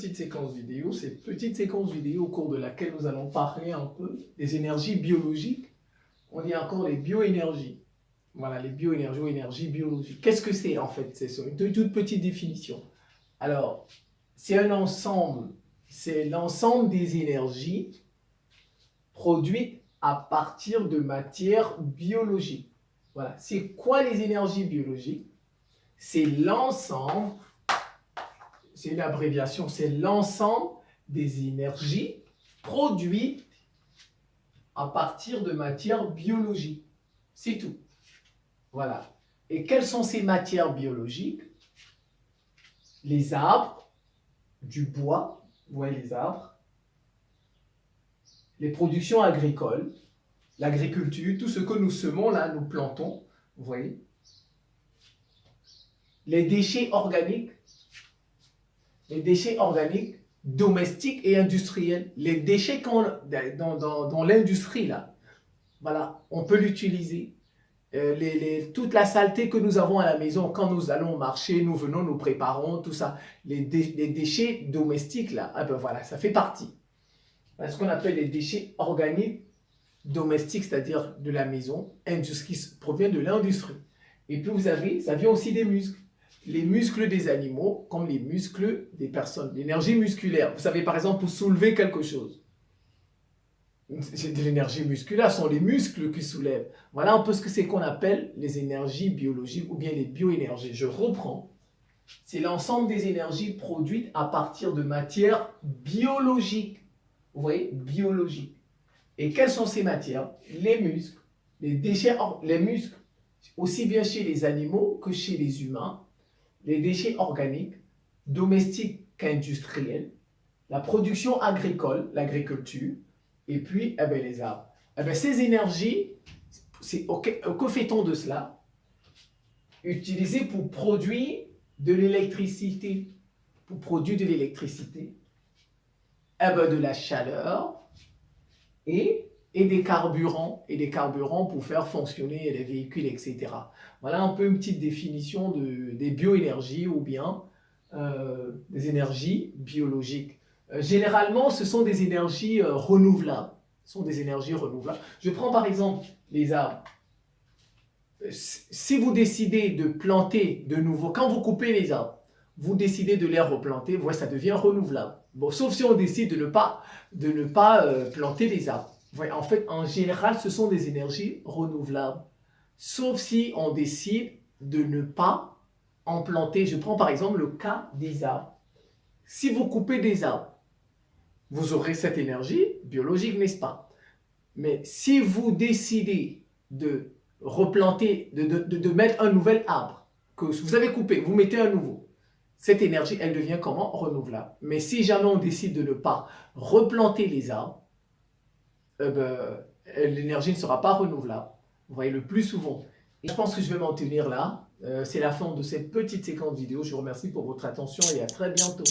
petite séquence vidéo. Cette petite séquence vidéo au cours de laquelle nous allons parler un peu des énergies biologiques. On dit encore les bioénergies. Voilà, les bioénergies ou énergies biologiques. Qu'est-ce que c'est en fait? C'est une toute petite définition. Alors, c'est un ensemble, c'est l'ensemble des énergies produites à partir de matières biologiques. Voilà, c'est quoi les énergies biologiques? C'est l'ensemble, c'est une abréviation, c'est l'ensemble des énergies produites à partir de matières biologiques. C'est tout. Voilà. Et quelles sont ces matières biologiques? Les arbres, du bois, vous voyez les arbres, les productions agricoles, l'agriculture, tout ce que nous semons là, nous plantons, vous voyez, les déchets organiques domestiques et industriels, les déchets dans l'industrie là, voilà, on peut l'utiliser. Toute la saleté que nous avons à la maison, quand nous allons au marché, nous venons, nous préparons, tout ça, les déchets domestiques là, ah ben voilà, ça fait partie. Ce qu'on appelle les déchets organiques domestiques, c'est-à-dire de la maison, qui provient de l'industrie. Et puis vous avez, ça vient aussi des muscles. Les muscles des animaux, comme les muscles des personnes, l'énergie musculaire. Vous savez, par exemple, pour soulever quelque chose, c'est de l'énergie musculaire, ce sont les muscles qui soulèvent. Voilà un peu ce que c'est qu'on appelle les énergies biologiques ou bien les bioénergies. Je reprends. C'est l'ensemble des énergies produites à partir de matières biologiques. Vous voyez, biologiques. Et quelles sont ces matières? Les muscles, les déchets, les muscles, aussi bien chez les animaux que chez les humains, les déchets organiques, domestiques qu'industriels, la production agricole, l'agriculture, et puis les arbres. Ces énergies, que fait-on de cela? Utilisées pour produire de l'électricité. Pour produire de l'électricité, de la chaleur et des carburants. Et des carburants pour faire fonctionner les véhicules, etc. Voilà un peu une petite définition des bioénergies ou bien des énergies biologiques. Généralement, ce sont des énergies renouvelables. Je prends par exemple les arbres. Si vous décidez de planter de nouveau, quand vous coupez les arbres, vous décidez de les replanter, voilà, ça devient renouvelable. Bon, sauf si on décide de ne pas planter les arbres. Voilà, en fait, en général, ce sont des énergies renouvelables. Sauf si on décide de ne pas en planter. Je prends par exemple le cas des arbres. Si vous coupez des arbres, vous aurez cette énergie biologique, n'est-ce pas? Mais si vous décidez de replanter, de mettre un nouvel arbre que vous avez coupé, vous mettez un nouveau, cette énergie, elle devient comment? Renouvelable. Mais si jamais on décide de ne pas replanter les arbres, l'énergie ne sera pas renouvelable. Vous voyez, le plus souvent. Et je pense que je vais m'en tenir là. C'est la fin de cette petite séquence vidéo. Je vous remercie pour votre attention et à très bientôt.